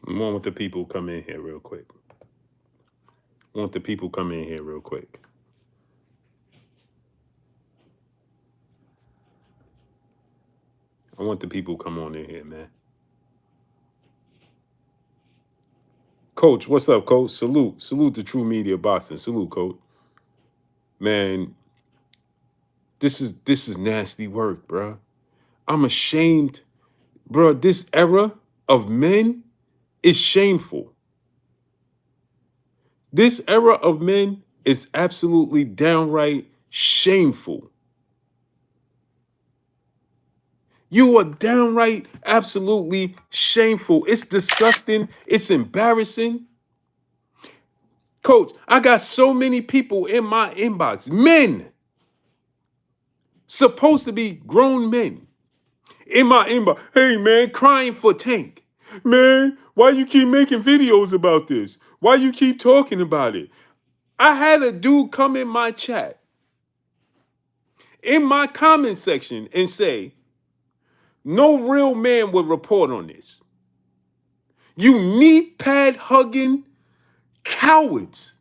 I want the people come in here real quick. I want the people come in here real quick. I want the people come on in here, man. Coach, what's up, Coach? Salute to True Media Boston. Salute, Coach. Man, this is nasty work, bro. I'm ashamed, bro. This era of men is shameful. This era of men is absolutely downright shameful. You are downright absolutely shameful. It's disgusting. It's embarrassing. Coach, I got so many people in my inbox, men, supposed to be grown men, in my inbox. Hey, man, crying for Tank. Man, why you keep making videos about this? Why you keep talking about it? I had a dude come in my chat, in my comment section, and say, no real man would report on this. You knee pad hugging cowards.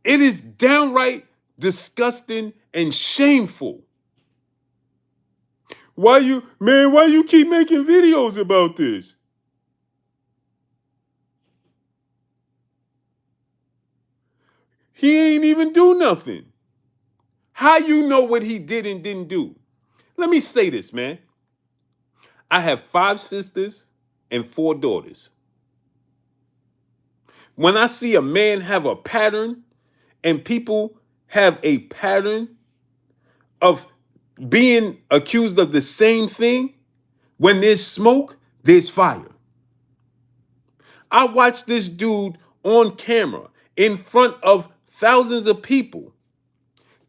It is downright disgusting and shameful. Why you keep making videos about this? He ain't even do nothing. How you know what he did and didn't do? Let me say this, man. I have 5 sisters and 4 daughters. When I see a man have a pattern and people have a pattern of being accused of the same thing, when there's smoke, there's fire. I watched this dude on camera in front of thousands of people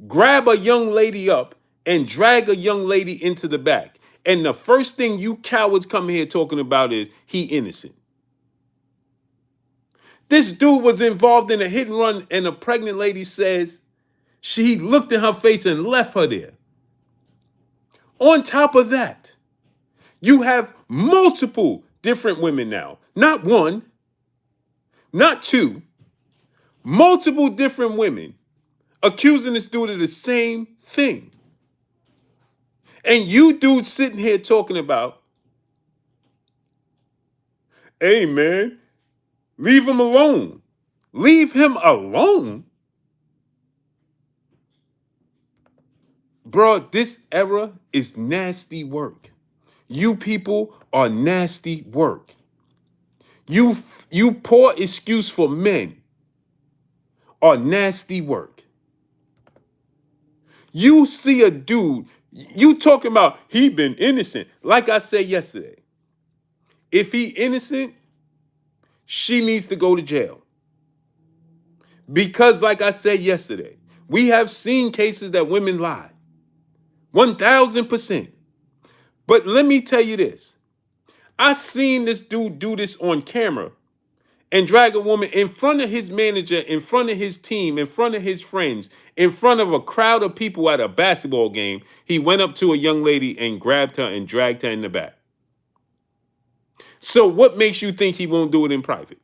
grab a young lady up and drag a young lady into the back. And the first thing you cowards come here talking about is he innocent. This dude was involved in a hit and run, and a pregnant lady says she looked in her face and left her there. On top of that, you have multiple different women now. Not one, not two, multiple different women accusing this dude of the same thing. And you dudes sitting here talking about, hey man, leave him alone. Leave him alone? Bro, this era is nasty work. You people are nasty work. You poor excuse for men are nasty work. You see a dude, you talking about he been innocent. Like I said yesterday, if he innocent, she needs to go to jail. Because like I said yesterday, we have seen cases that women lie. 1000%. But let me tell you this. I seen this dude do this on camera and drag a woman in front of his manager, in front of his team, in front of his friends, in front of a crowd of people at a basketball game. He went up to a young lady and grabbed her and dragged her in the back. So what makes you think he won't do it in private?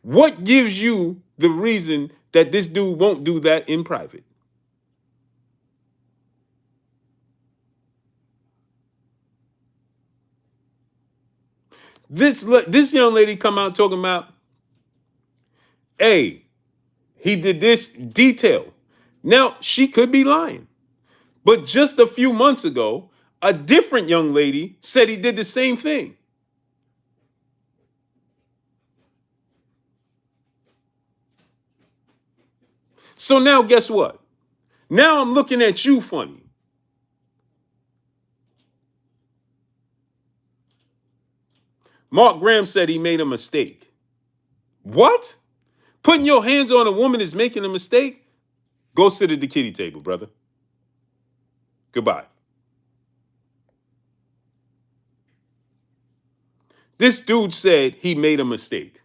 What gives you the reason that this dude won't do that in private? This young lady come out talking about, hey, he did this detail. Now, she could be lying. But just a few months ago, a different young lady said he did the same thing. So now guess what? Now I'm looking at you funny. Mark Graham said he made a mistake. What? Putting your hands on a woman is making a mistake? Go sit at the kiddie table, brother. Goodbye. This dude said he made a mistake.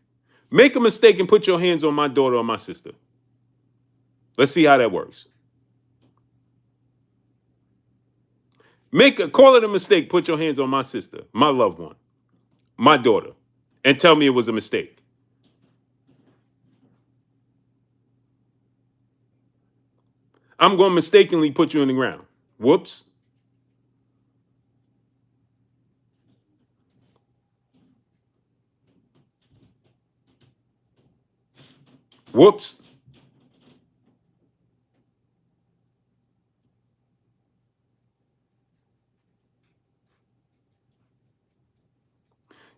Make a mistake and put your hands on my daughter or my sister. Let's see how that works. Call it a mistake. Put your hands on my sister, my loved one, my daughter, and tell me it was a mistake. I'm going to mistakenly put you in the ground. Whoops. Whoops.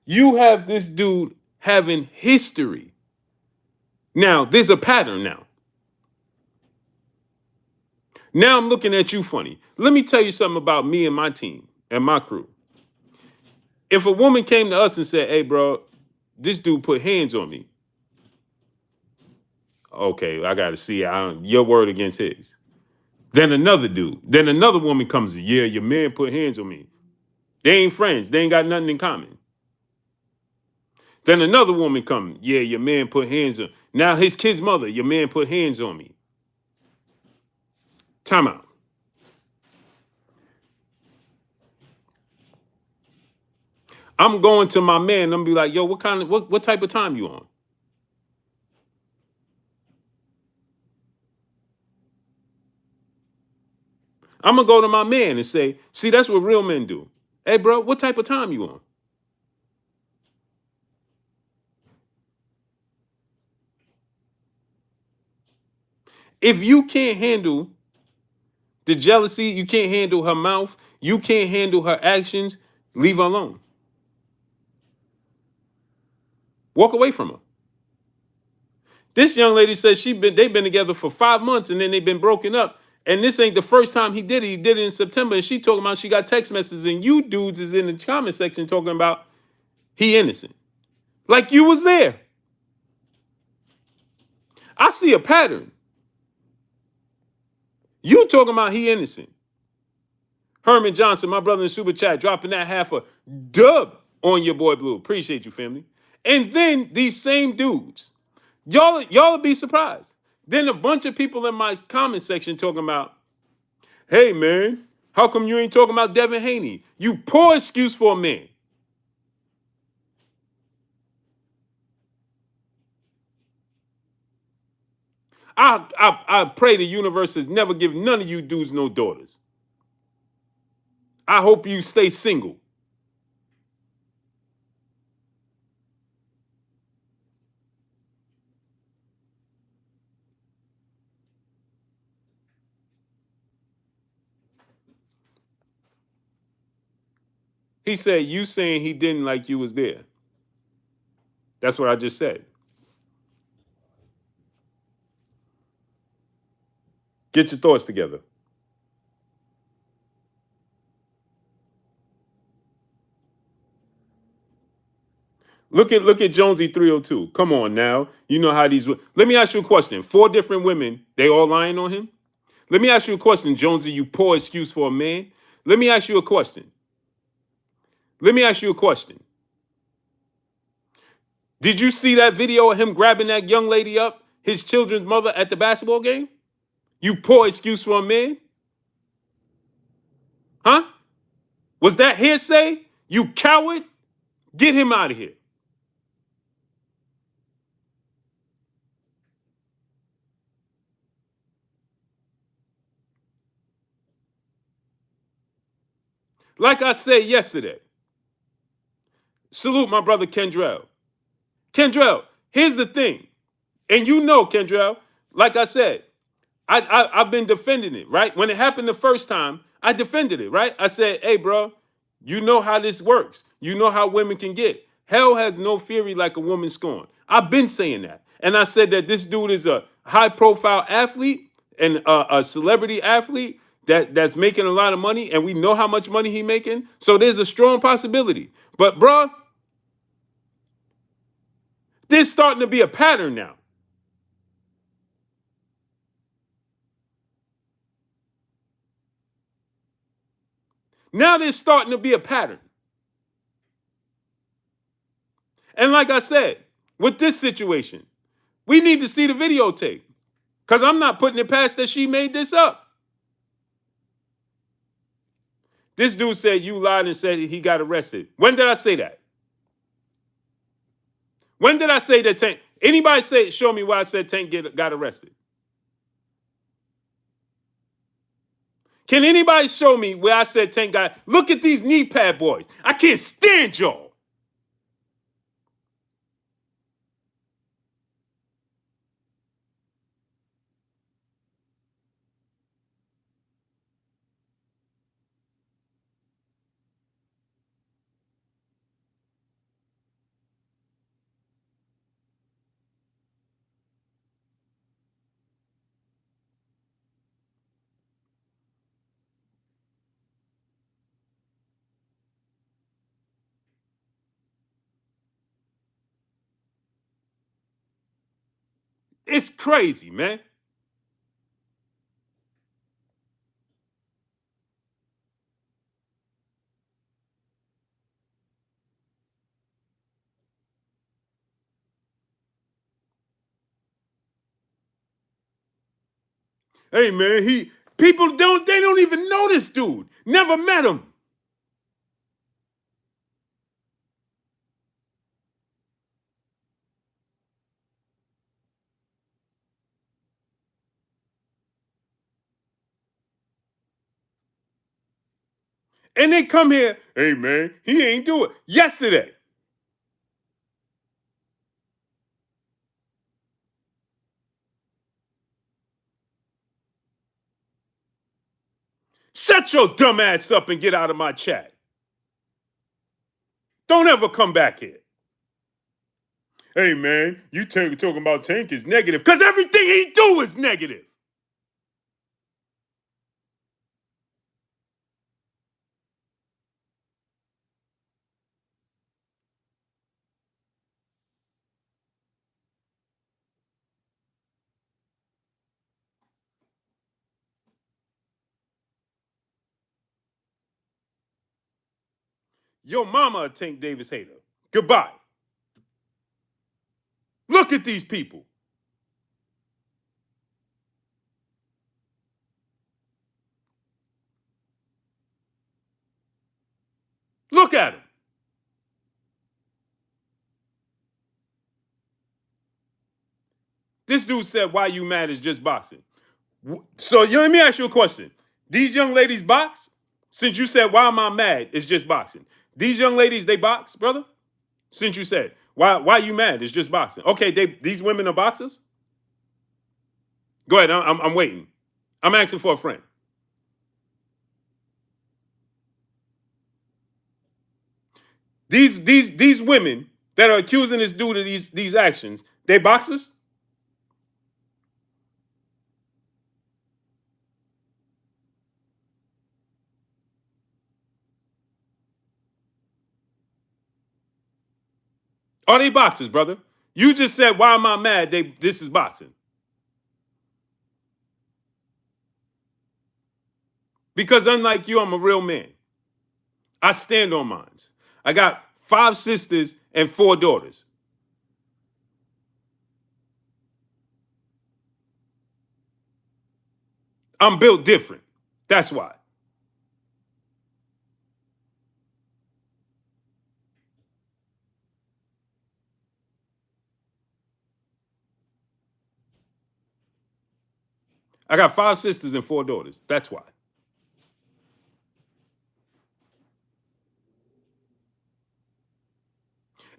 You have this dude having history. Now, there's a pattern now. Now I'm looking at you funny. Let me tell you something about me and my team and my crew. If a woman came to us and said, hey, bro, this dude put hands on me. Okay, I got to see your word against his. Then another woman comes, yeah, your man put hands on me. They ain't friends. They ain't got nothing in common. Then another woman comes, yeah, your man put hands on. Now his kid's mother, your man put hands on me. Time out. I'm going to my man. I'm be like, yo, what type of time you on? I'm gonna go to my man and say, see, that's what real men do. Hey, bro, what type of time you on? If you can't handle the jealousy, you can't handle her mouth, you can't handle her actions, leave her alone. Walk away from her. This young lady says they've been together for 5 months and then they've been broken up. And this ain't the first time he did it. He did it in September. And she talking about she got text messages and you dudes is in the comment section talking about he innocent. Like you was there. I see a pattern. You talking about he innocent. Herman Johnson, my brother in Super Chat, dropping that half a dub on your boy Blue. Appreciate you, family. And then these same dudes, y'all will be surprised. Then a bunch of people in my comment section talking about, hey man, how come you ain't talking about Devin Haney? You poor excuse for a man. I pray the universe has never given none of you dudes no daughters. I hope you stay single. He said, you saying he didn't like you was there. That's what I just said. Get your thoughts together. Look at Jonesy 302. Come on now. You know how these. Let me ask you a question. 4 different women, they all lying on him? Let me ask you a question, Jonesy, you poor excuse for a man. Let me ask you a question. Let me ask you a question. Did you see that video of him grabbing that young lady up, his children's mother, at the basketball game? You poor excuse for a man? Huh? Was that hearsay? You coward? Get him out of here. Like I said yesterday, salute my brother Kendrell. Kendrell, here's the thing. And you know, Kendrell, like I said, I've been defending it, right? When it happened the first time, I defended it, right? I said, hey, bro, you know how this works. You know how women can get. Hell has no fury like a woman scorned. I've been saying that. And I said that this dude is a high-profile athlete and a celebrity athlete that's making a lot of money, and we know how much money he's making. So there's a strong possibility. But, bro, there's starting to be a pattern now. Now there's starting to be a pattern. And like I said, with this situation, we need to see the videotape. Because I'm not putting it past that she made this up. This dude said you lied and said he got arrested. When did I say that? When did I say that Tank? Anybody say, show me why I said Tank got arrested? Can anybody show me where I said Tank got? Look at these knee pad boys. I can't stand y'all. It's crazy, man. Hey, man, people don't even know this dude. Never met him. And they come here, hey, man, he ain't do it. Yesterday. Shut your dumb ass up and get out of my chat. Don't ever come back here. Hey, man, you talking about Tank is negative because everything he do is negative. Your mama a Tank Davis hater. Goodbye. Look at these people. Look at them. This dude said, why you mad is just boxing. So let me ask you a question. These young ladies box? Since you said, why am I mad? It's just boxing. These young ladies, they box, brother? Since you said, why you mad? It's just boxing. Okay, these women are boxers? Go ahead, I'm waiting. I'm asking for a friend. These women that are accusing this dude of these actions, they boxers? Are they boxers, brother? You just said, why am I mad? This is boxing. Because unlike you, I'm a real man. I stand on mine. I got 5 sisters and 4 daughters. I'm built different. That's why. I got 5 sisters and 4 daughters. That's why.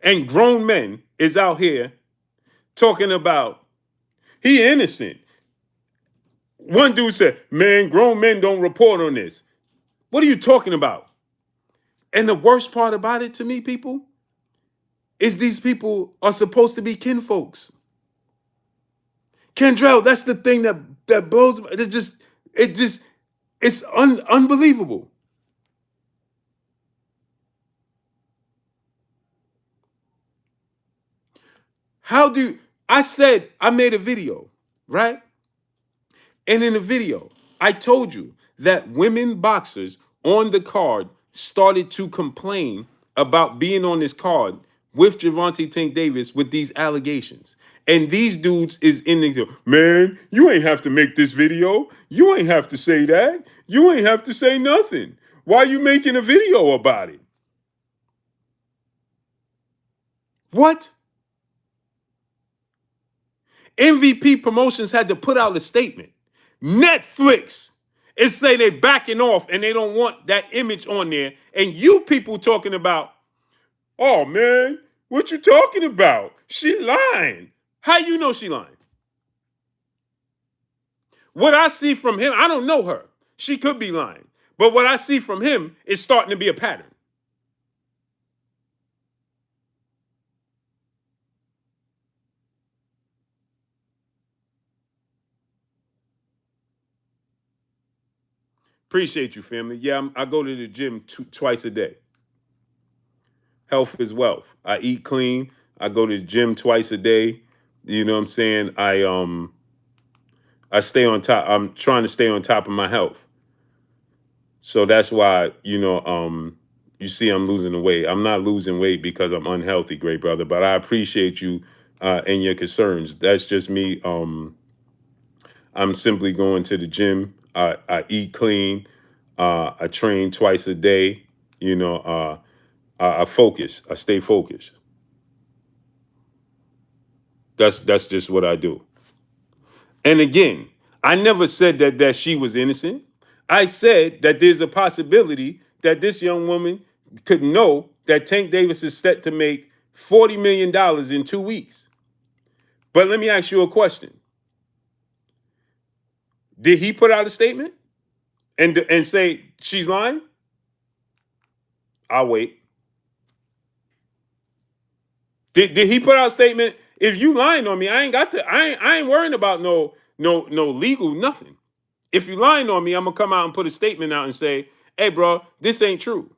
And grown men is out here talking about he innocent. One dude said, man, grown men don't report on this. What are you talking about? And the worst part about it to me, people, is these people are supposed to be kinfolks. Kendrell, that's the thing that blows. It's unbelievable. How do I made a video, right? And in the video, I told you that women boxers on the card started to complain about being on this card with Gervonta Tank Davis with these allegations. And these dudes is in the, man, you ain't have to make this video. You ain't have to say that. You ain't have to say nothing. Why you making a video about it? What? MVP Promotions had to put out a statement. Netflix is say they backing off and they don't want that image on there. And you people talking about, oh man, what you talking about? She lying. How you know she lying? What I see from him, I don't know her. She could be lying. But what I see from him is starting to be a pattern. Appreciate you, family. Yeah, I go to the gym twice a day. Health is wealth. I eat clean. I go to the gym twice a day. You know what I'm saying? I stay on top. I'm trying to stay on top of my health. So that's why, you see I'm losing the weight. I'm not losing weight because I'm unhealthy, great brother, but I appreciate you and your concerns. That's just me. I'm simply going to the gym. I eat clean. I train twice a day. I focus. I stay focused. That's just what I do. And again, I never said that she was innocent. I said that there's a possibility that this young woman could know that Tank Davis is set to make $40 million in 2 weeks. But let me ask you a question. Did he put out a statement and say she's lying? I'll wait. Did he put out a statement? If you lying on me, I ain't worrying about no legal nothing. If you lying on me, I'm gonna come out and put a statement out and say, hey, bro, this ain't true.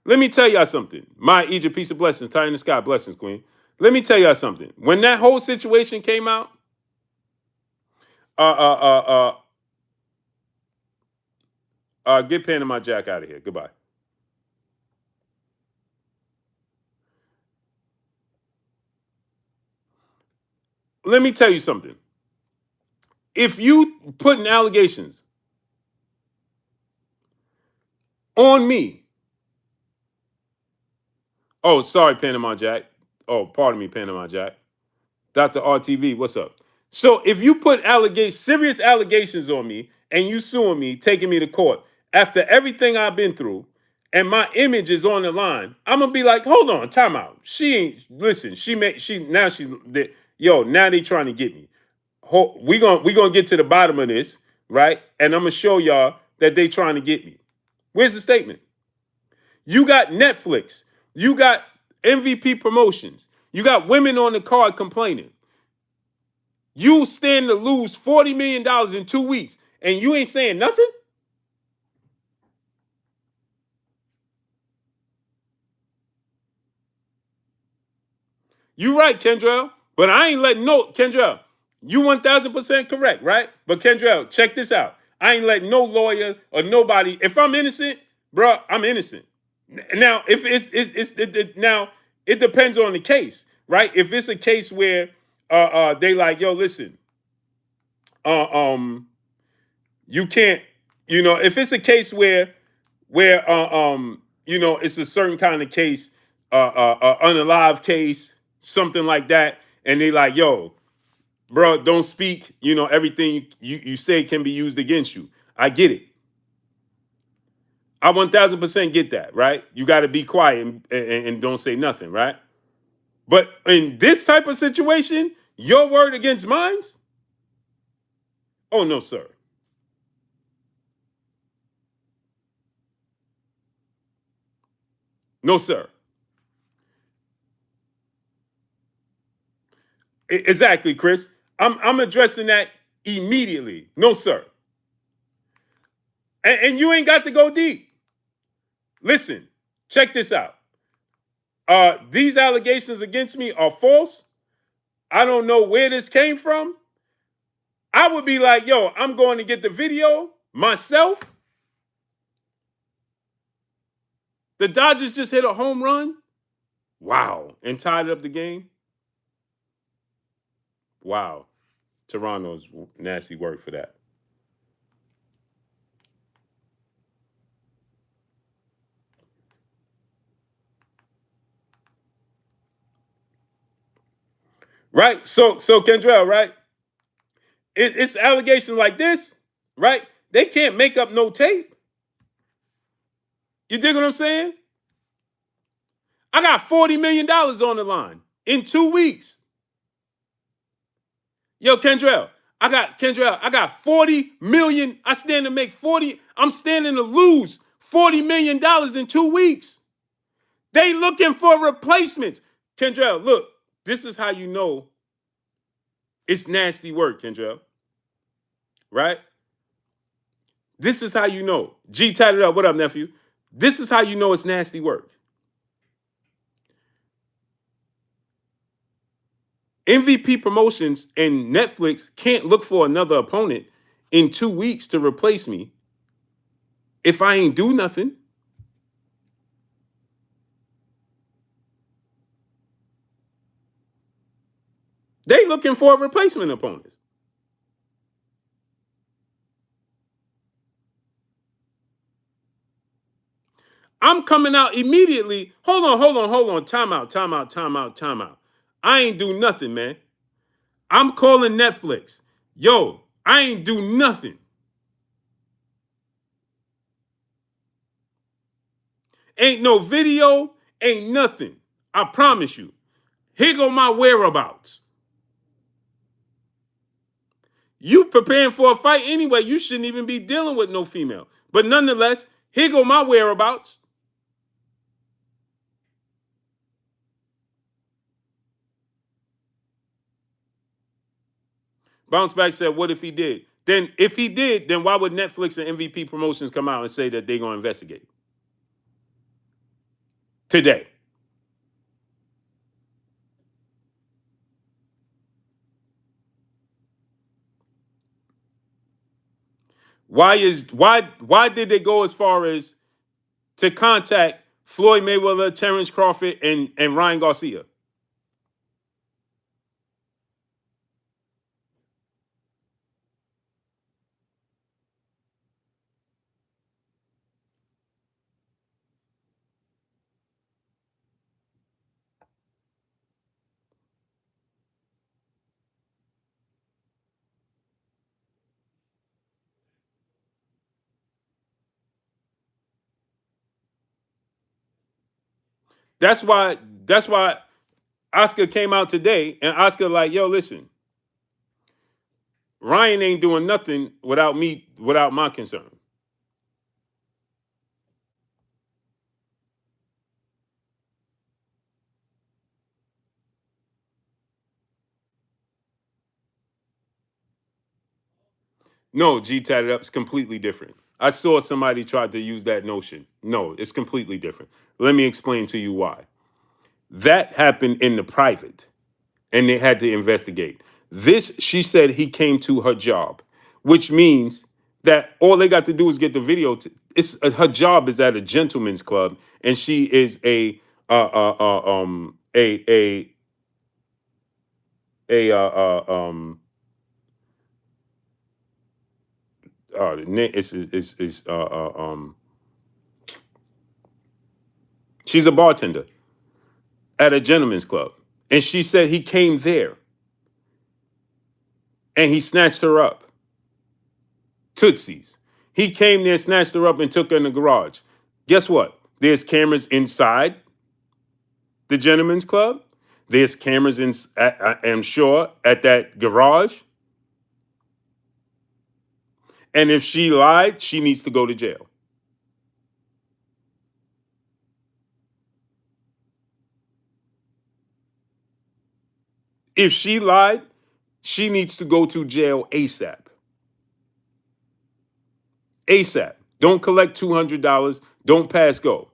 Let me tell y'all something. My Egypt, peace of blessings, tie in the sky, blessings, queen. Let me tell y'all something. When that whole situation came out, get Panama Jack out of here. Goodbye. Let me tell you something. If you putting allegations on me, oh, sorry, Panama Jack. Oh, pardon me, Panama Jack. Dr. RTV, what's up? So if you put serious allegations on me and you suing me, taking me to court, after everything I've been through, and my image is on the line, I'm gonna be like, hold on, time out. She ain't listen. Now they trying to get me. We gonna get to the bottom of this, right? And I'm gonna show y'all that they trying to get me. Where's the statement? You got Netflix. You got MVP Promotions. You got women on the card complaining. You stand to lose $40 million in 2 weeks, and you ain't saying nothing? You right, Kendrell. But I ain't letting Kendrell, you 1,000% correct, right? But Kendrell, check this out. I ain't letting no lawyer or nobody, if I'm innocent, bro, I'm innocent. Now, if now it depends on the case, right? If it's a case where they like, yo, listen, uh, um, you can't, if it's a case where it's a certain kind of case, unalive case, something like that, and they like, yo, bro, don't speak. Everything you say can be used against you. I get it. I 1,000% get that, right? You got to be quiet and don't say nothing, right? But in this type of situation, your word against mine? Oh, no, sir. No, sir. Exactly, Chris. I'm addressing that immediately. No, sir. And you ain't got to go deep. Listen, check this out. These allegations against me are false. I don't know where this came from. I would be like, yo, I'm going to get the video myself. The Dodgers just hit a home run. Wow. And tied up the game. Wow. Toronto's nasty word for that. Right? So Kendrell, right? It's allegations like this, right? They can't make up no tape. You dig what I'm saying? I got $40 million on the line in 2 weeks. Yo, Kendrell, I got 40 million. I stand to make 40. I'm standing to lose $40 million in 2 weeks. They looking for replacements. Kendrell, look, this is how you know it's nasty work, Kendrell. Right? This is how you know. G tatted up. What up, nephew? This is how you know it's nasty work. MVP Promotions and Netflix can't look for another opponent in 2 weeks to replace me if I ain't do nothing. They looking for replacement opponents. I'm coming out immediately. Hold on. Time out. I ain't do nothing, man. I'm calling Netflix. Yo, I ain't do nothing. Ain't no video, ain't nothing. I promise you. Here go my whereabouts. You preparing for a fight anyway. You shouldn't even be dealing with no female. But nonetheless, here go my whereabouts. Bounce Back said, what if he did? Then if he did, then why would Netflix and MVP Promotions come out and say that they're going to investigate? Today. Why did they go as far as to contact Floyd Mayweather, Terrence Crawford, and Ryan Garcia? That's why that's why Oscar came out today and Oscar like, yo, listen, Ryan ain't doing nothing without me, without my concern. No, G tatted up is completely different. I saw somebody tried to use that notion. No, it's completely different. Let me explain to you why. That happened in the private, and they had to investigate. This, she said he came to her job, which means that all they got to do is get the video. It's her job is at a gentleman's club, and she is a she's a bartender at a gentleman's club, and she said he came there and he snatched her up. Tootsies. He came there, snatched her up, and took her in the garage. Guess what? There's cameras inside the gentleman's club. There's cameras in, I'm sure, at that garage. And if she lied, she needs to go to jail. If she lied, she needs to go to jail ASAP. ASAP. Don't collect $200. Don't pass go.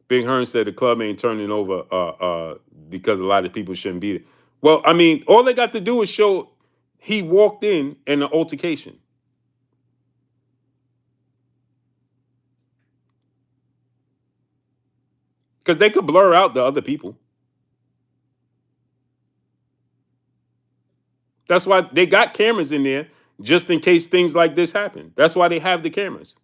Big Hearn said the club ain't turning over because a lot of people shouldn't be there. Well, I mean, all they got to do is show he walked in an altercation. Because they could blur out the other people. That's why they got cameras in there just in case things like this happen. That's why they have the cameras.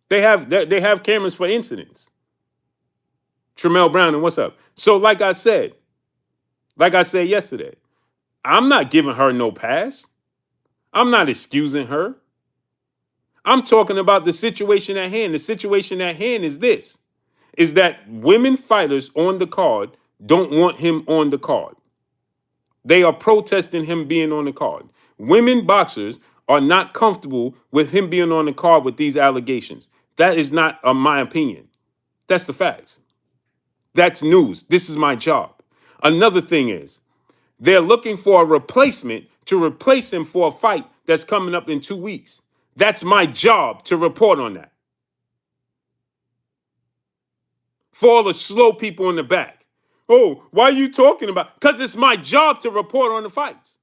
They have cameras for incidents. Tremel Brown, and what's up? So like I said yesterday, I'm not giving her no pass. I'm not excusing her. I'm talking about the situation at hand. The situation at hand is this, is that women fighters on the card don't want him on the card. They are protesting him being on the card. Women boxers are not comfortable with him being on the card with these allegations. That is not my opinion. That's the facts. That's news. This is my job. Another thing is, they're looking for a replacement to replace him for a fight that's coming up in 2 weeks. That's my job to report on that. For all the slow people in the back. Oh, why are you talking about? Because it's my job to report on the fights.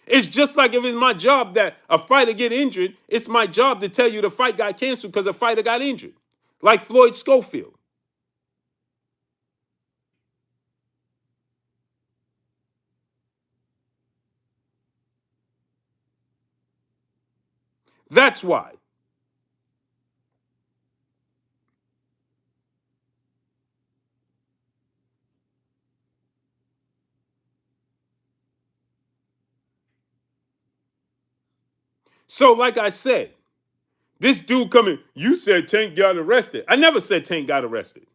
It's just like if it's my job that a fighter get injured, it's my job to tell you the fight got canceled because a fighter got injured. Like Floyd Schofield. That's why. So like I said, this dude coming, you said Tank got arrested. I never said Tank got arrested.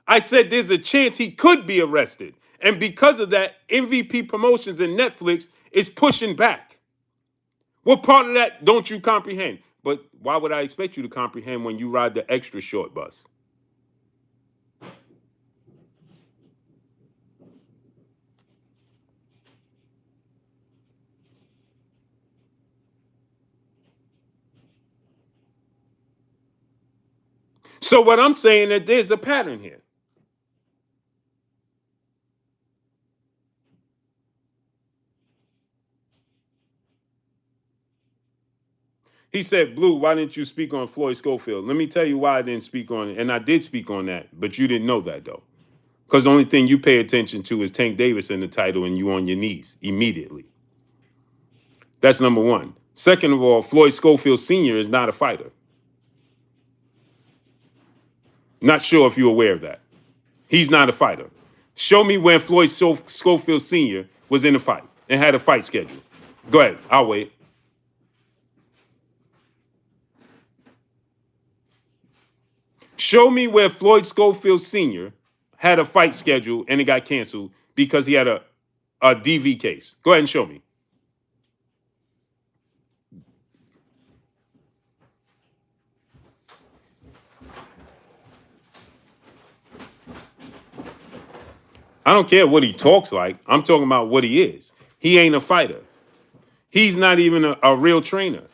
I said there's a chance he could be arrested. And because of that, MVP Promotions and Netflix is pushing back. What part of that don't you comprehend? But why would I expect you to comprehend when you ride the extra short bus? So what I'm saying is there's a pattern here. He said, Blue, why didn't you speak on Floyd Schofield? Let me tell you why I didn't speak on it. And I did speak on that, but you didn't know that, though. Because the only thing you pay attention to is Tank Davis in the title and you on your knees immediately. That's number one. Second of all, Floyd Schofield Sr. is not a fighter. Not sure if you're aware of that. He's not a fighter. Show me when Floyd Schofield Sr. was in a fight and had a fight schedule. Go ahead. I'll wait. Show me where Floyd Schofield Sr. had a fight schedule and it got canceled because he had a DV case. Go ahead and show me. I don't care what he talks like. I'm talking about what he is. He ain't a fighter. He's not even a real trainer.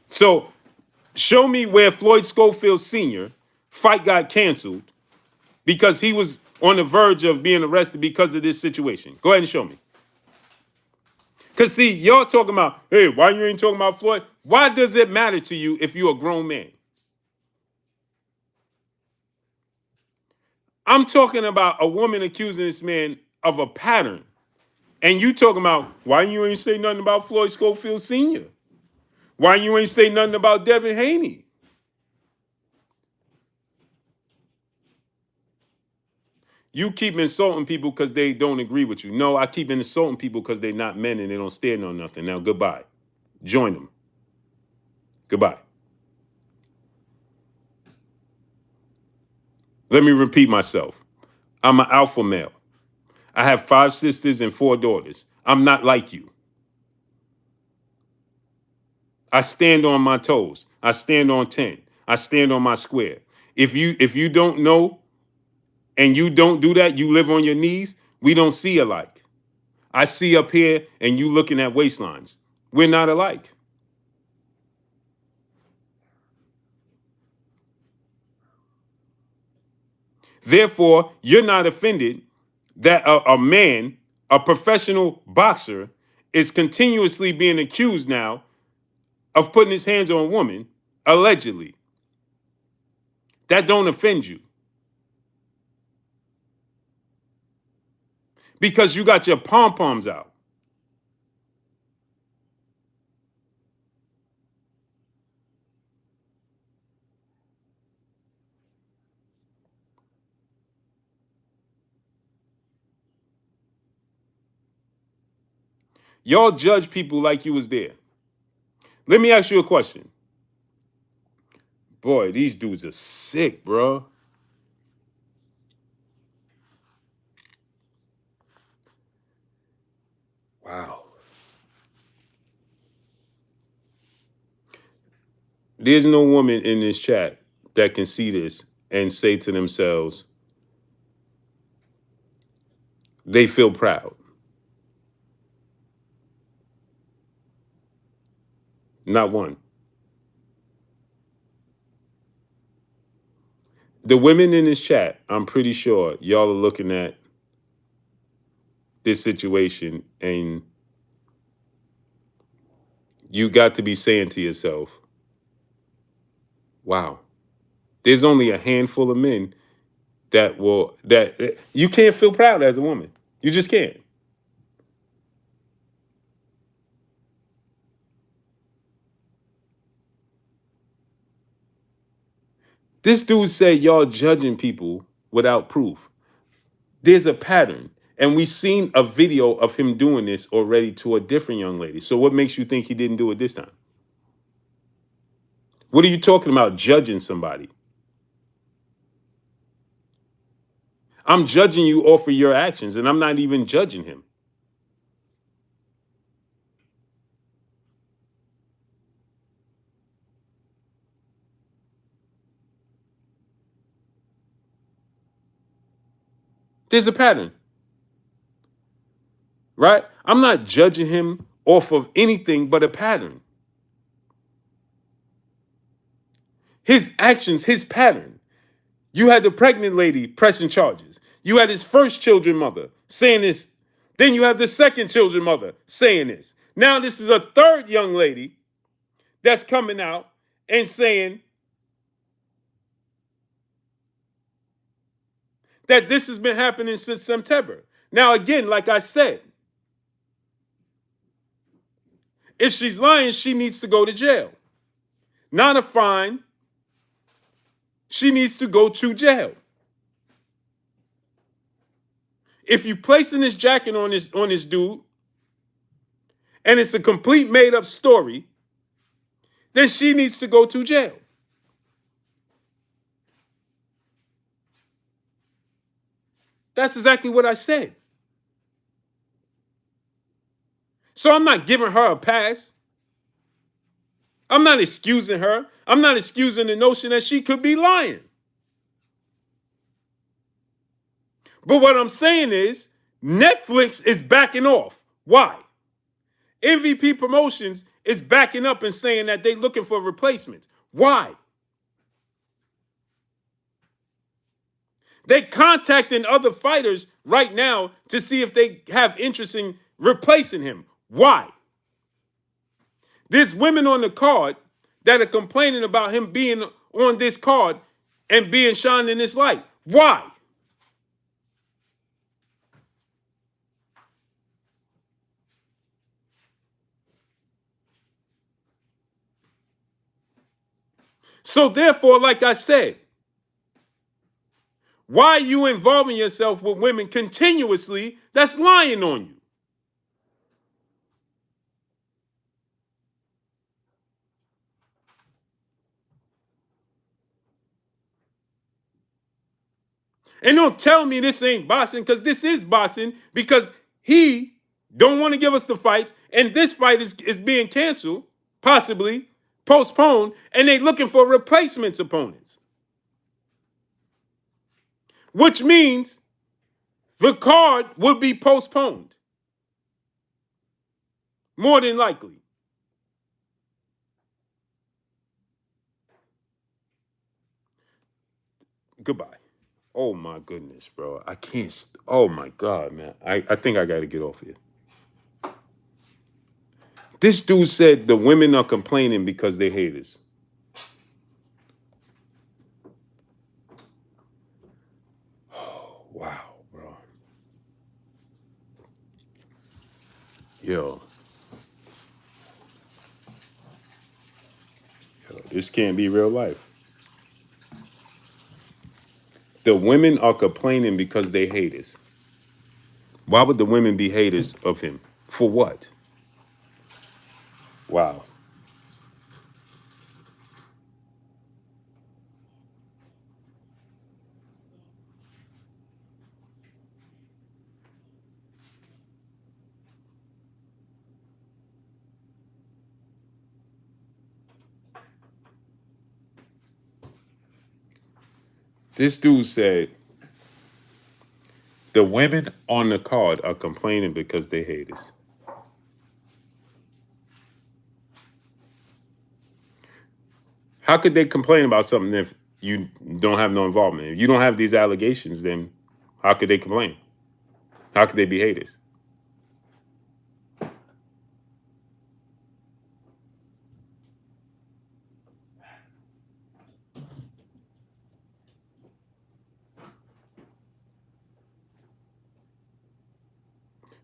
So show me where Floyd Schofield Sr. fight got canceled because he was on the verge of being arrested because of this situation. Go ahead and show me. Because, see, y'all talking about, hey, why you ain't talking about Floyd? Why does it matter to you if you're a grown man? I'm talking about a woman accusing this man of a pattern. And you talking about, why you ain't say nothing about Floyd Schofield Sr.? Why you ain't say nothing about Devin Haney? You keep insulting people because they don't agree with you. No, I keep insulting people because they're not men and they don't stand on nothing. Now, goodbye. Join them. Goodbye. Let me repeat myself. I'm an alpha male. I have 5 sisters and 4 daughters. I'm not like you. I stand on my toes. I stand on 10. I stand on my square. If you don't know and you don't do that, you live on your knees, we don't see alike. I see up here and you looking at waistlines. We're not alike. Therefore, you're not offended that a man, a professional boxer, is continuously being accused now of putting his hands on a woman, allegedly. That don't offend you. Because you got your pom-poms out. Y'all judge people like you was there. Let me ask you a question. Boy, these dudes are sick, bro. Wow. There's no woman in this chat that can see this and say to themselves, they feel proud. Not one. The women in this chat, I'm pretty sure y'all are looking at this situation and you got to be saying to yourself, wow, there's only a handful of men that you can't feel proud as a woman. You just can't. This dude said y'all judging people without proof. There's a pattern. And we seen a video of him doing this already to a different young lady. So what makes you think he didn't do it this time? What are you talking about judging somebody? I'm judging you off of your actions, and I'm not even judging him. There's a pattern, right? I'm not judging him off of anything but a pattern. His actions, his pattern. You had the pregnant lady pressing charges. You had his first children mother saying this. Then you have the second children mother saying this. Now this is a third young lady that's coming out and saying that this has been happening since September. Now, again, like I said, if she's lying, she needs to go to jail. Not a fine. She needs to go to jail. If you placing this jacket on this dude, and it's a complete made-up story, then she needs to go to jail. That's exactly what I said. So I'm not giving her a pass. I'm not excusing her. I'm not excusing the notion that she could be lying. But what I'm saying is Netflix is backing off. Why? MVP Promotions is backing up and saying that they're looking for replacements. Why? They contacting other fighters right now to see if they have interest in replacing him. Why? There's women on the card that are complaining about him being on this card and being shined in this light. Why? So therefore, like I said, why are you involving yourself with women continuously that's lying on you? And don't tell me this ain't boxing, because this is boxing, because he don't want to give us the fights, and this fight is being canceled, possibly postponed, and they looking for replacements opponents. Which means the card will be postponed. More than likely. Goodbye. Oh my goodness, bro. I can't. Oh my God, man. I think I got to get off here. This dude said the women are complaining because they haters. Wow, bro. Yo, this can't be real life. The women are complaining because they haters. Why would the women be haters of him? For what? Wow. This dude said the women on the card are complaining because they haters. How could they complain about something if you don't have no involvement? If you don't have these allegations, then how could they complain? How could they be haters?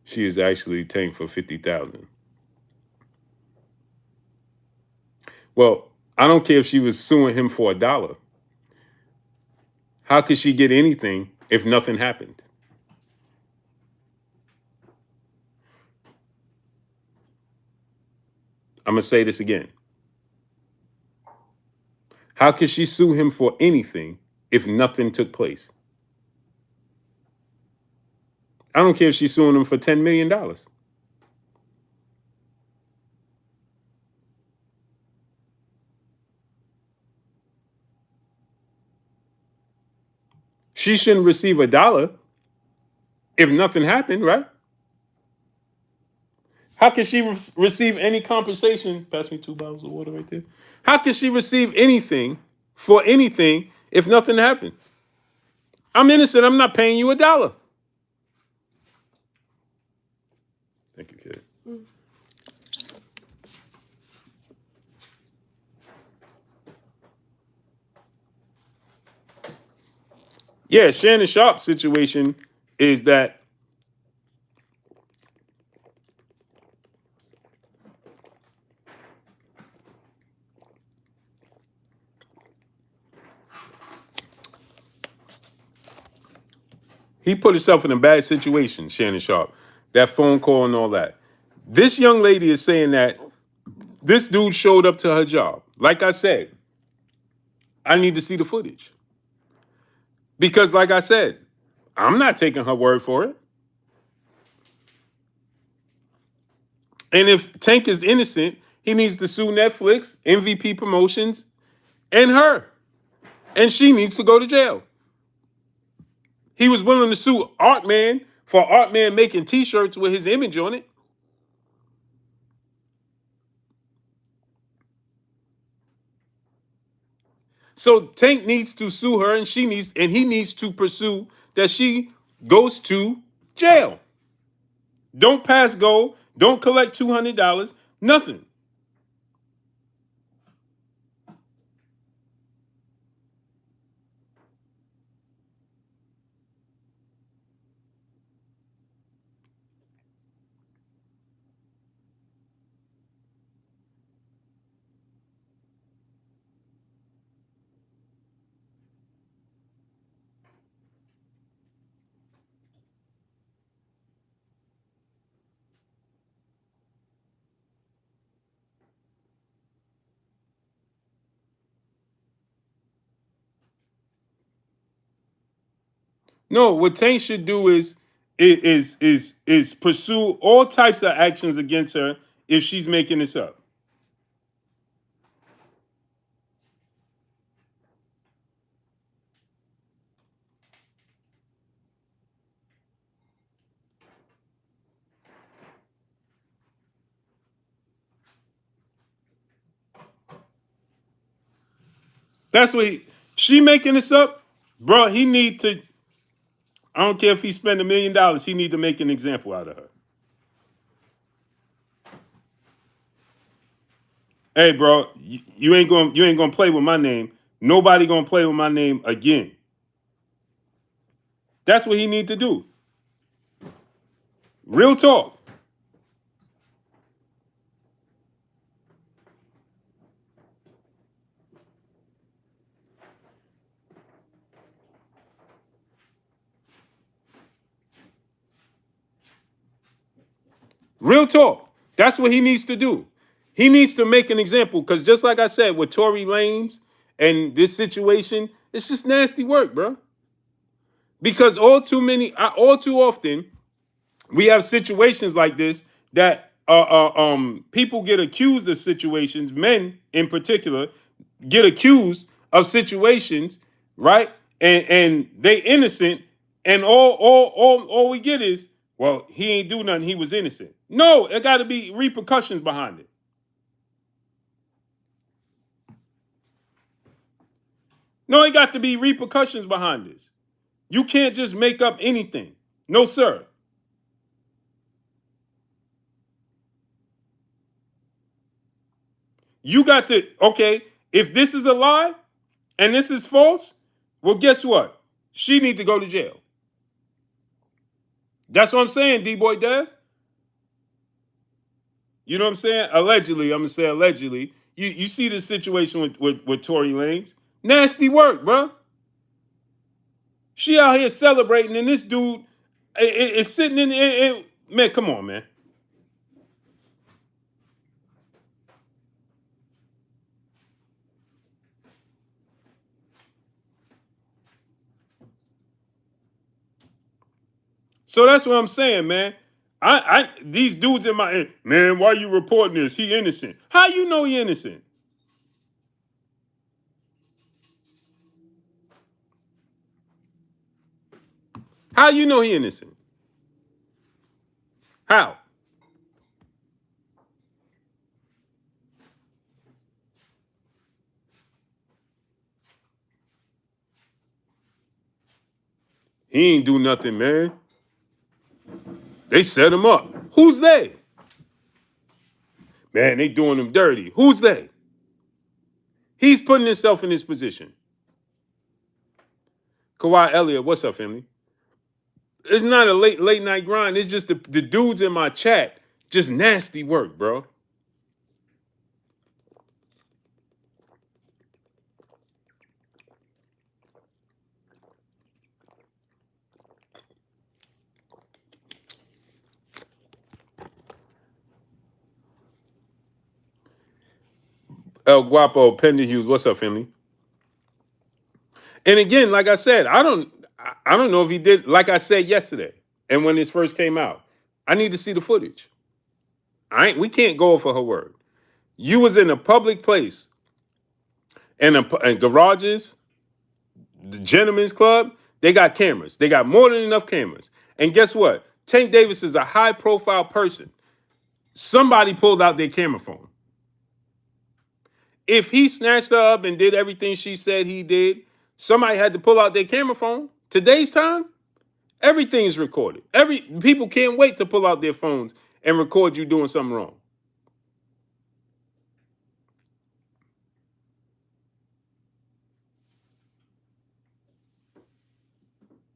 She is actually tanked for 50,000. Well, I don't care if she was suing him for $1. How could she get anything if nothing happened? I'm gonna say this again. How could she sue him for anything if nothing took place? I don't care if she's suing him for $10 million. She shouldn't receive $1 if nothing happened, right? How can she receive any compensation? Pass me 2 bottles of water right there. How can she receive anything for anything if nothing happened? I'm innocent. I'm not paying you $1. Thank you, kid. Yeah, Shannon Sharp's situation is that he put himself in a bad situation, Shannon Sharp. That phone call and all that. This young lady is saying that this dude showed up to her job. Like I said, I need to see the footage. Because, like I said, I'm not taking her word for it. And if Tank is innocent, he needs to sue Netflix, MVP Promotions, and her. And she needs to go to jail. He was willing to sue Artman for Artman making t-shirts with his image on it. So Tank needs to sue her, and he needs to pursue that she goes to jail. Don't pass go. Don't collect $200. Nothing. No, what Tank should do is pursue all types of actions against her if she's making this up. That's what she making this up, bro. He need to. I don't care if he spend $1 million. He need to make an example out of her. Hey, bro, you ain't gonna play with my name. Nobody gonna play with my name again. That's what he need to do. Real talk. Real talk. That's what he needs to do. He needs to make an example because just like I said with Tory Lanez and this situation, it's just nasty work, bro. Because all too often, we have situations like this that people get accused of situations, men in particular, get accused of situations, right? And they innocent, and all we get is, well, he ain't do nothing, he was innocent. No, there got to be repercussions behind it. No, it got to be repercussions behind this. You can't just make up anything. No, sir. You got to, okay, if this is a lie and this is false, well, guess what? She need to go to jail. That's what I'm saying, D-Boy Dev. You know what I'm saying? Allegedly, I'm gonna say allegedly. You see the situation with Tory Lanez. Nasty work, bro. She out here celebrating, and this dude is sitting in. Man, come on, man. So that's what I'm saying, man. I these dudes in my man, why you reporting this? He innocent. How you know he innocent? How you know he innocent? How? He ain't do nothing, man. They set him up. Who's they? Man, they doing him dirty. Who's they? He's putting himself in this position. Kawhi Elliott, what's up, family? It's not a late night grind. It's just the dudes in my chat. Just nasty work, bro. El Guapo, Pender Hughes, what's up, family? And again, like I said, I don't know if he did. Like I said yesterday, and when this first came out, I need to see the footage. We can't go for her word. You was in a public place, and garages, the gentlemen's club. They got cameras. They got more than enough cameras. And guess what? Tank Davis is a high profile person. Somebody pulled out their camera phone. If he snatched her up and did everything she said he did, somebody had to pull out their camera phone. Today's time, everything's recorded. People can't wait to pull out their phones and record you doing something wrong.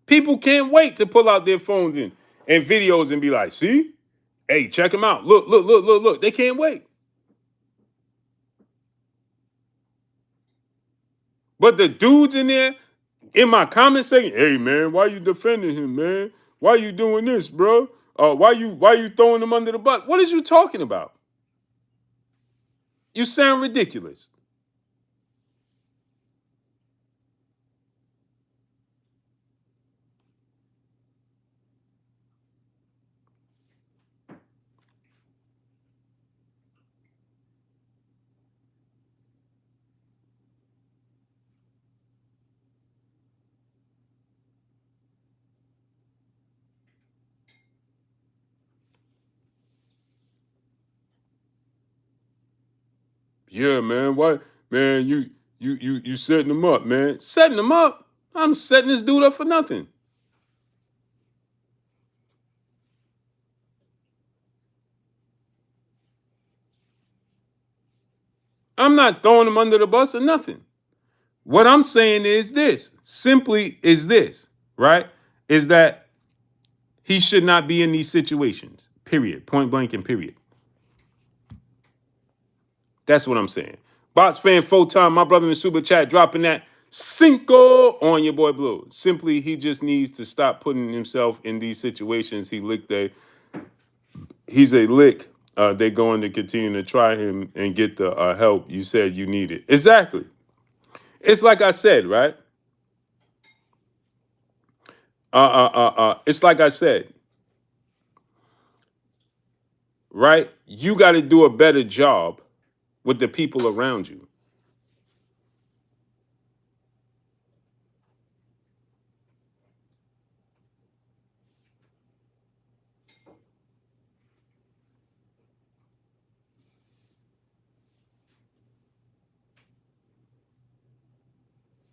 People can't wait to pull out their phones and videos and be like, see? Hey, check them out. Look, look, look, look, look. They can't wait. But the dudes in there, in my comments saying, hey man, why you defending him, man? Why you doing this, bro? Why you throwing him under the bus? What is you talking about? You sound ridiculous. Yeah, man. Why, man? You setting them up, man. Setting them up? I'm setting this dude up for nothing. I'm not throwing him under the bus or nothing. What I'm saying is this, simply is this, right? Is that he should not be in these situations. Period. Point blank and period. That's what I'm saying. Box fan full time, my brother in the super chat dropping that cinco on your boy Blue. Simply, he just needs to stop putting himself in these situations. He's a lick. They're going to continue to try him and get the help you said you needed. Exactly. It's like I said, right? It's like I said, right? You got to do a better job with the people around you.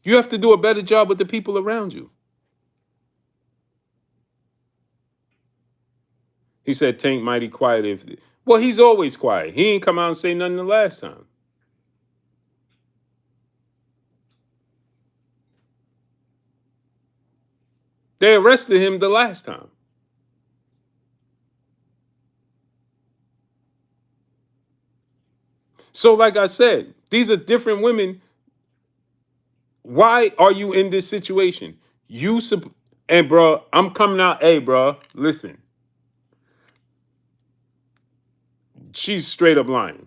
You have to do a better job with the people around you. He said Tank mighty quiet if well, he's always quiet. He ain't come out and say nothing the last time. They arrested him the last time. So, like I said, these are different women. Why are you in this situation? And bro, I'm coming out. Hey, bro, listen. She's straight up lying.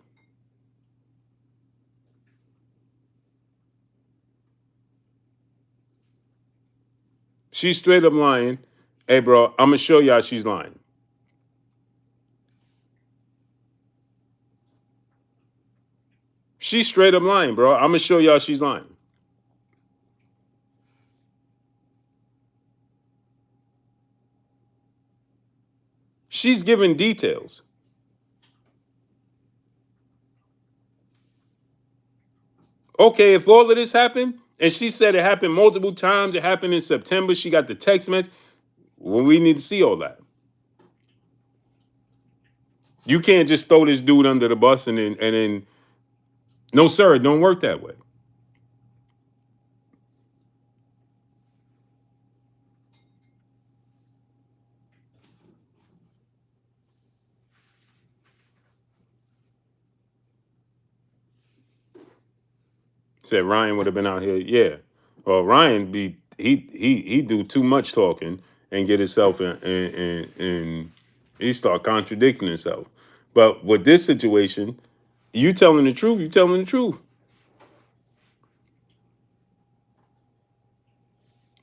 She's straight up lying. Hey, bro, I'm gonna show y'all she's lying. She's straight up lying, bro. I'm gonna show y'all she's lying. She's giving details. Okay, if all of this happened, and she said it happened multiple times, it happened in September, she got the text message, well, we need to see all that. You can't just throw this dude under the bus and then no, sir, it don't work that way. Said Ryan would have been out here. Yeah. Well, Ryan he do too much talking and get himself in he start contradicting himself. But with this situation, you telling the truth, you telling the truth.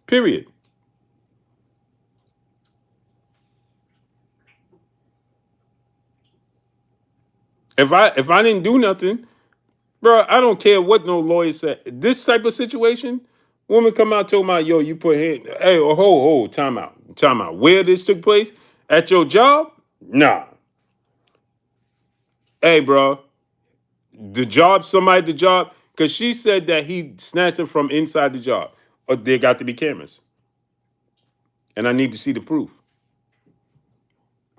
Period. If I didn't do nothing, bro, I don't care what no lawyer said. This type of situation, woman come out told my yo, you put hand, hey, oh, time out, time out. Where this took place at your job? Nah, hey, bro, the job, because she said that he snatched her from inside the job. Or there got to be cameras, and I need to see the proof.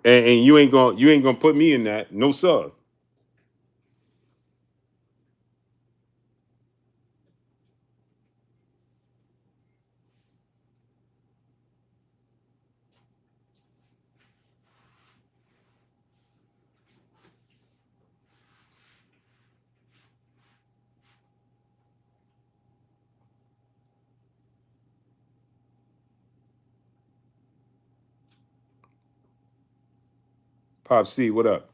And you ain't gonna put me in that, no sir. Pop C, what up?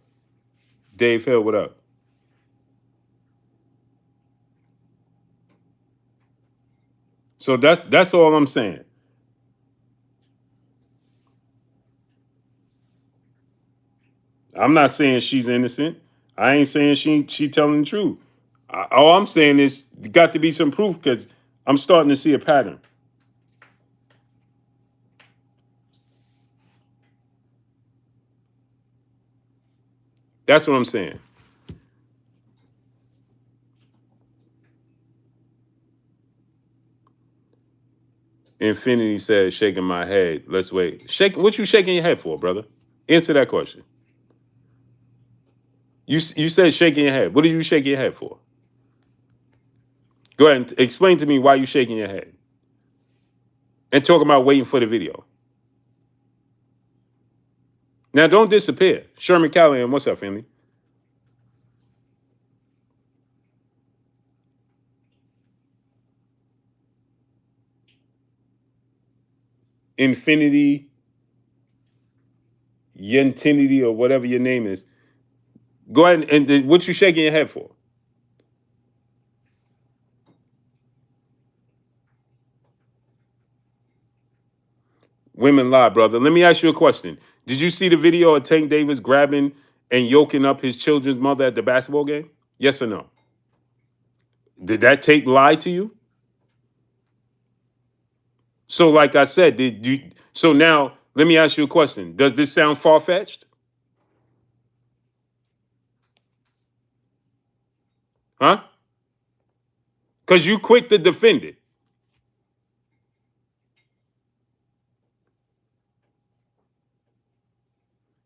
Dave Hill, what up? So that's all I'm saying. I'm not saying she's innocent. I ain't saying she telling the truth. All I'm saying is got to be some proof because I'm starting to see a pattern. That's what I'm saying. Infinity says, shaking my head. Let's wait. What you shaking your head for, brother? Answer that question. You said shaking your head. What did you shake your head for? Go ahead and explain to me why you shaking your head. And talk about waiting for the video. Now, don't disappear. Sherman Callahan, what's up, family? Infinity, Yentinity, or whatever your name is. Go ahead and what you shaking your head for? Women lie, brother. Let me ask you a question. Did you see the video of Tank Davis grabbing and yoking up his children's mother at the basketball game? Yes or no? Did that tape lie to you? So, like I said, did you? So now, let me ask you a question. Does this sound far-fetched? Huh? Because you quick to defend it.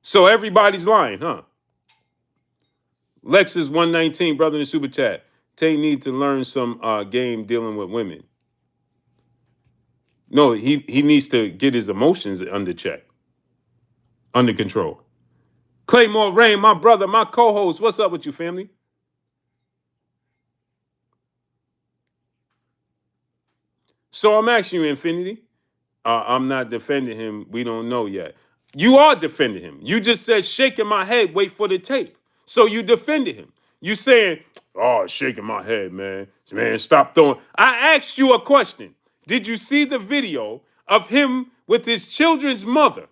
So everybody's lying, huh? Lexus 119, brother in the super chat. Tay need to learn some game dealing with women. No, he needs to get his emotions under check, under control. Claymore Rain, my brother, my co-host. What's up with you, family? So I'm asking you, Infinity. I'm not defending him. We don't know yet. You are defending him. You just said shaking my head, wait for the tape. So you defended him. You saying, oh, shaking my head, man. Man, stop throwing. I asked you a question. Did you see the video of him with his children's mother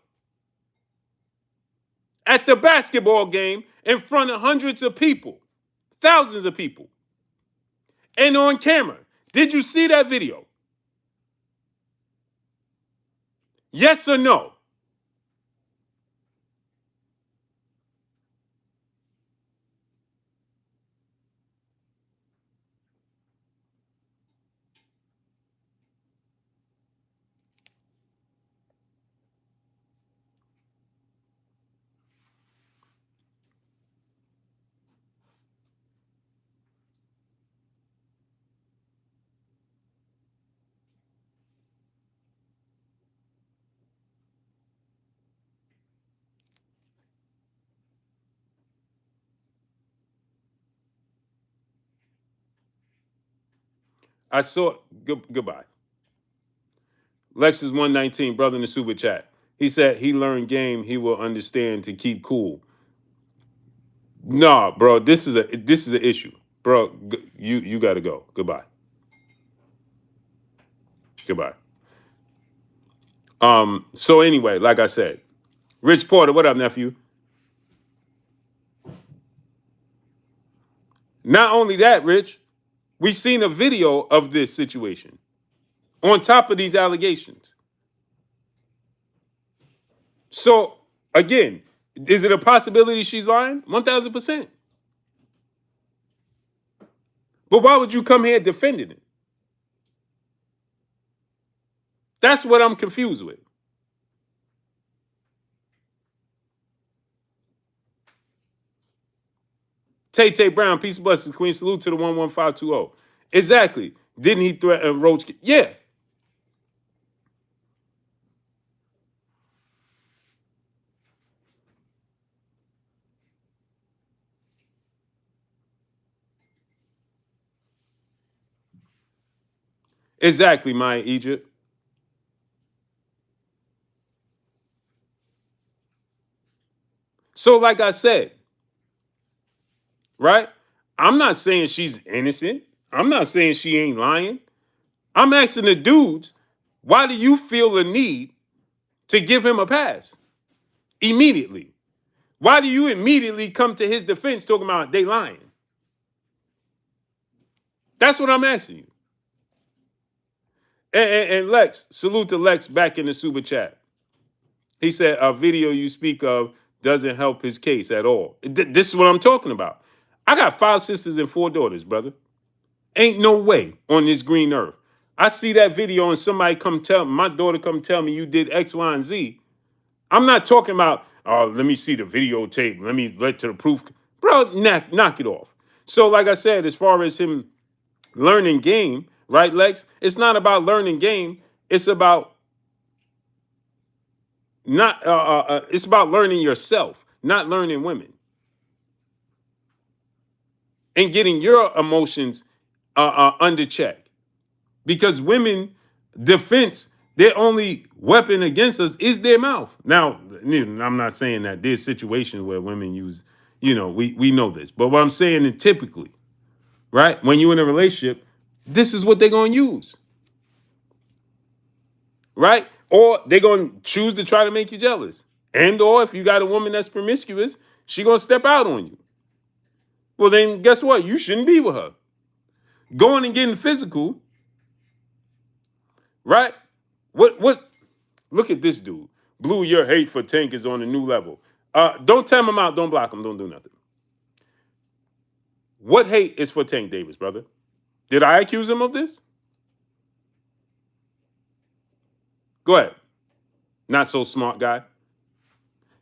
at the basketball game in front of hundreds of people, thousands of people, and on camera? Did you see that video? Yes or no? I saw. Goodbye. Lexus 119, brother in the super chat. He said he learned game. He will understand to keep cool. Nah, bro. This is an issue, bro. You got to go. Goodbye. Goodbye. So anyway, like I said, Rich Porter, what up, nephew? Not only that, Rich, we seen a video of this situation on top of these allegations. So again, is it a possibility she's lying? 1,000%. But why would you come here defending it? That's what I'm confused with. Tay Brown, peace of blessings, Queen. Salute to the 11520. Exactly. Didn't he threaten Roach? Yeah. Exactly, Maya Egypt. So, like I said, right? I'm not saying she's innocent. I'm not saying she ain't lying. I'm asking the dudes, why do you feel the need to give him a pass immediately? Why do you immediately come to his defense talking about they lying? That's what I'm asking you. And Lex, salute to Lex back in the super chat. He said a video you speak of doesn't help his case at all. This is what I'm talking about. I got 5 sisters and 4 daughters, brother. Ain't no way on this green earth I see that video and somebody my daughter come tell me you did X, Y, and Z. I'm not talking about, oh, let me see the videotape. Let me let to the proof. Bro, knock it off. So, like I said, as far as him learning game, right, Lex? It's not about learning game. It's about not. It's about learning yourself, not learning women, and getting your emotions under check. Because women defense, their only weapon against us is their mouth. Now, I'm not saying that there's situations where women use, we know this, but what I'm saying is typically, right, when you're in a relationship, this is what they're going to use, right? Or they're going to choose to try to make you jealous. And or if you got a woman that's promiscuous, she going to step out on you. Well, then guess what? You shouldn't be with her. Going and getting physical, right? What Look at this dude. Blue, your hate for Tank is on a new level. Don't tell him out. Don't block him. Don't do nothing. What hate is for Tank Davis, brother? Did I accuse him of this? Go ahead. Not so smart guy.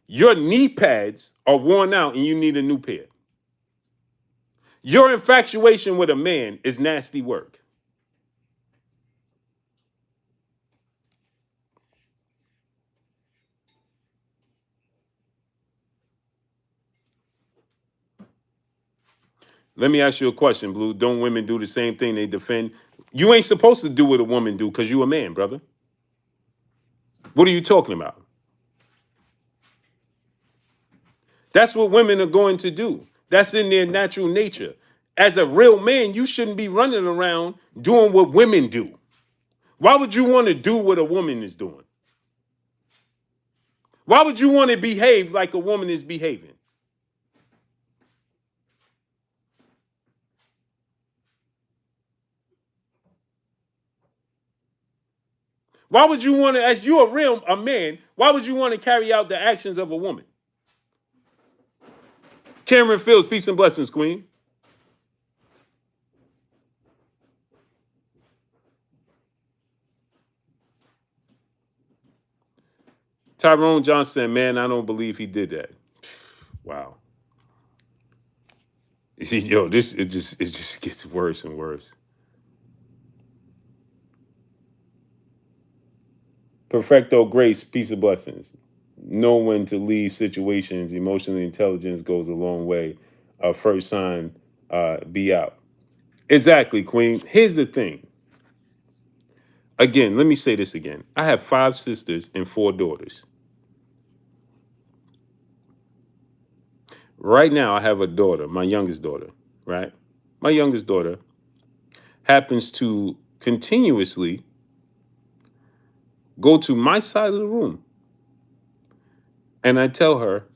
Your knee pads are worn out and you need a new pair. Your infatuation with a man is nasty work. Let me ask you a question, Blue. Don't women do the same thing? They defend. You ain't supposed to do what a woman do because you a man, brother. What are you talking about? That's what women are going to do. That's in their natural nature. As a real man, you shouldn't be running around doing what women do. Why would you want to do what a woman is doing? Why would you want to behave like a woman is behaving? Why would you want to, as you a man, why would you want to carry out the actions of a woman? Cameron Fields, peace and blessings, Queen. Tyrone Johnson, man, I don't believe he did that. Wow. Yo, it just gets worse and worse. Perfecto Grace, peace and blessings. Know when to leave situations. Emotional intelligence goes a long way. First sign, be out. Exactly, Queen. Here's the thing. Again, let me say this again. I have 5 sisters and 4 daughters. Right now, I have a daughter, my youngest daughter, right? My youngest daughter happens to continuously go to my side of the room. And I tell her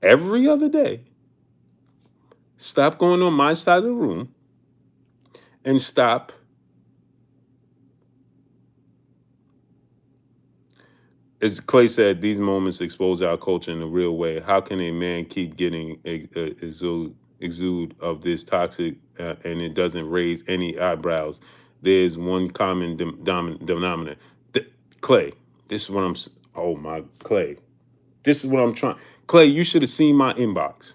every other day, stop going on my side of the room and stop as Clay said, these moments expose our culture in a real way. How can a man keep getting exude of this toxic and it doesn't raise any eyebrows? There's one common denominator. Clay, this is what I'm. Oh my, Clay, this is what I'm trying. Clay, you should have seen my inbox.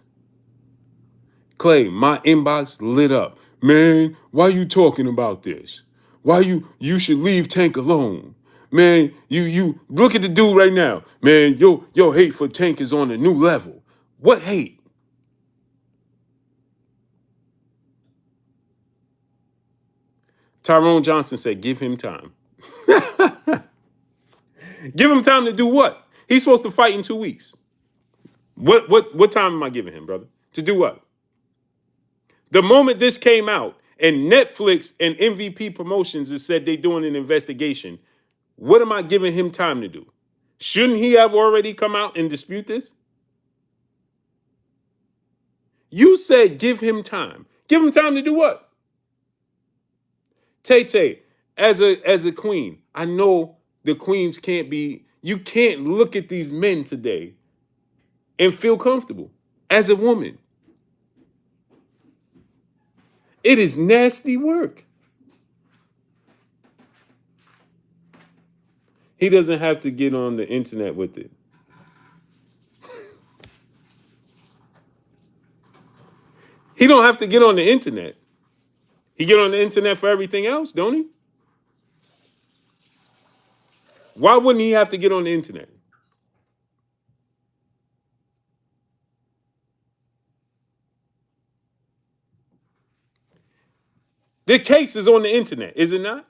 Clay, my inbox lit up. Man, why you talking about this? Why you should leave Tank alone? Man, you look at the dude right now. Man, your hate for Tank is on a new level. What hate? Tyrone Johnson said, give him time. Give him time to do what? He's supposed to fight in 2 weeks. What time am I giving him, brother? To do what? The moment this came out and Netflix and MVP Promotions has said they're doing an investigation, what am I giving him time to do? Shouldn't he have already come out and dispute this? You said give him time. Give him time to do what? Tay, as a queen, I know the queens can't be, you can't look at these men today and feel comfortable as a woman. It is nasty work. He doesn't have to get on the internet with it. He don't have to get on the internet. He get on the internet for everything else, don't he? Why wouldn't he have to get on the internet? The case is on the internet, is it not?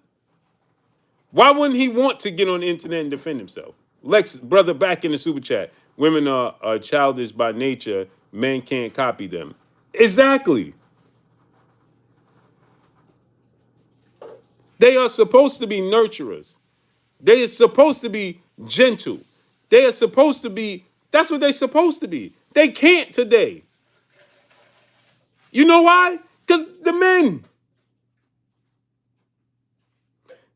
Why wouldn't he want to get on the internet and defend himself? Lex, brother, back in the super chat. Women are childish by nature. Men can't copy them. Exactly. They are supposed to be nurturers. They are supposed to be gentle. They are supposed to be, that's what they're supposed to be. They can't today. You know why? Because the men.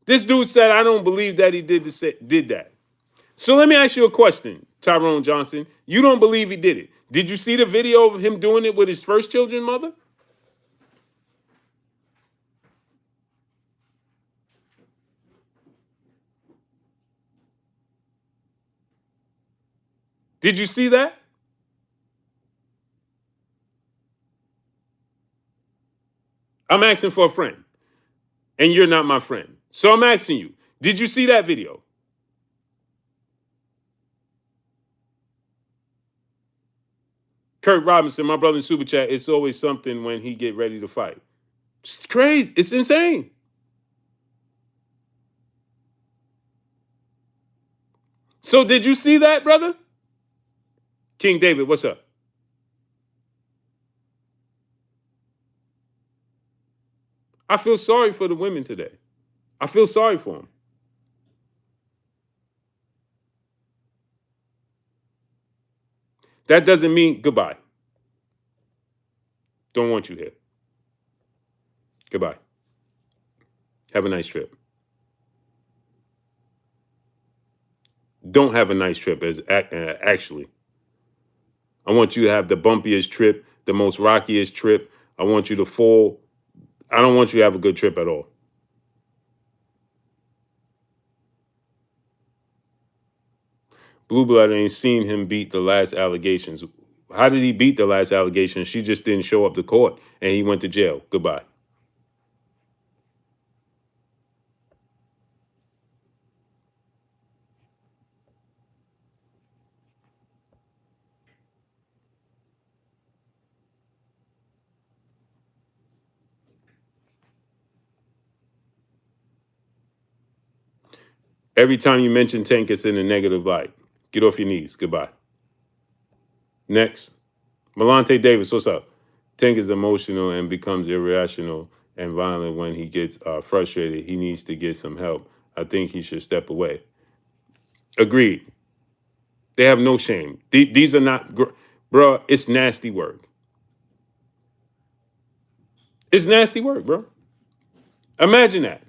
This dude said, I don't believe that he did that. So let me ask you a question, Tyrone Johnson. You don't believe he did it. Did you see the video of him doing it with his first children mother? Did you see that? I'm asking for a friend, and you're not my friend. So I'm asking you, did you see that video? Kirk Robinson, my brother in Super Chat, it's always something when he get ready to fight. It's crazy. It's insane. So did you see that, brother? King David, what's up? I feel sorry for the women today. I feel sorry for them. That doesn't mean goodbye. Don't want you here. Goodbye. Have a nice trip. Don't have a nice trip, as actually. I want you to have the bumpiest trip, the most rockiest trip. I want you to fall. I don't want you to have a good trip at all. Blue Blood ain't seen him beat the last allegations. How did he beat the last allegation? She just didn't show up to court and he went to jail. Goodbye. Every time you mention Tank, it's in a negative light. Get off your knees. Goodbye. Next. Malante Davis, what's up? Tank is emotional and becomes irrational and violent when he gets frustrated. He needs to get some help. I think he should step away. Agreed. They have no shame. These are not, bro, it's nasty work. It's nasty work, bro. Imagine that.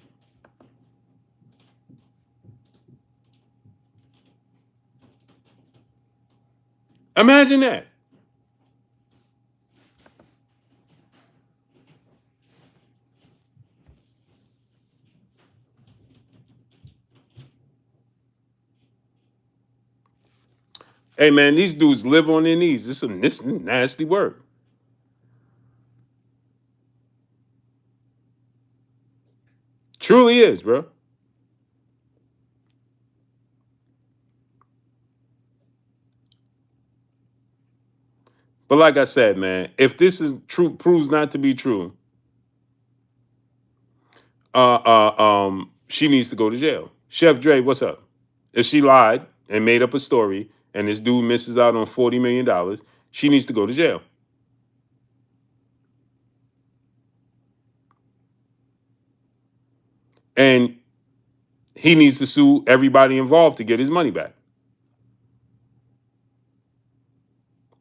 Imagine that. Hey, man, these dudes live on their knees. This is nasty work. Truly is, bro. But like I said, man, if this is true, proves not to be true, she needs to go to jail. Chef Dre, what's up? If she lied and made up a story and this dude misses out on $40 million, she needs to go to jail. And he needs to sue everybody involved to get his money back.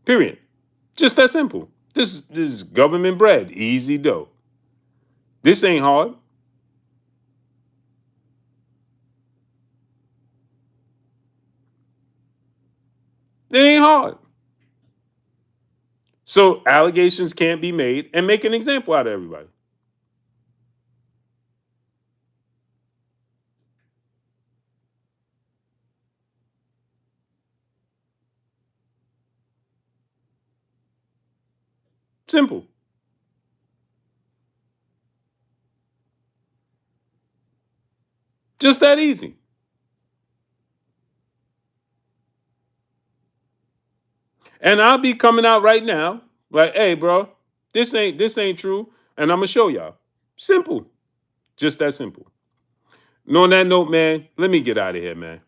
Period. Just that simple. This is government bread, easy dough. This ain't hard. It ain't hard. So allegations can't be made and make an example out of everybody. Simple. Just that easy. And I'll be coming out right now, like, hey, bro, this ain't true, and I'm gonna show y'all. Simple. Just that simple. And on that note, man, let me get out of here, man.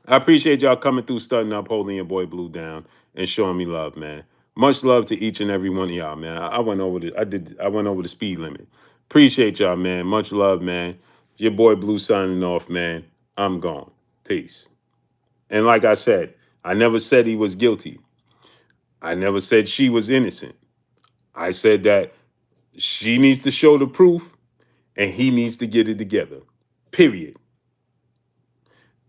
I appreciate y'all coming through, stunting up, holding your boy Blue down, and showing me love, man. Much love to each and every one of y'all, man. I went over the speed limit. Appreciate y'all, man. Much love, man. Your boy Blue signing off, man. I'm gone. Peace. And like I said, I never said he was guilty. I never said she was innocent. I said that she needs to show the proof and he needs to get it together. Period.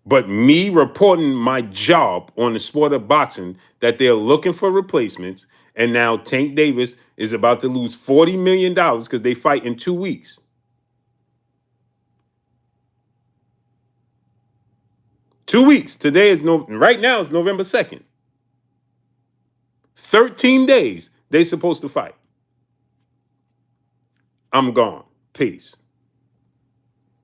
But me reporting my job on the sport of boxing that they're looking for replacements, and now Tank Davis is about to lose $40 million because they fight in 2 weeks. 2 weeks. Right now is November 2nd. 13 days they supposed to fight. I'm gone. Peace.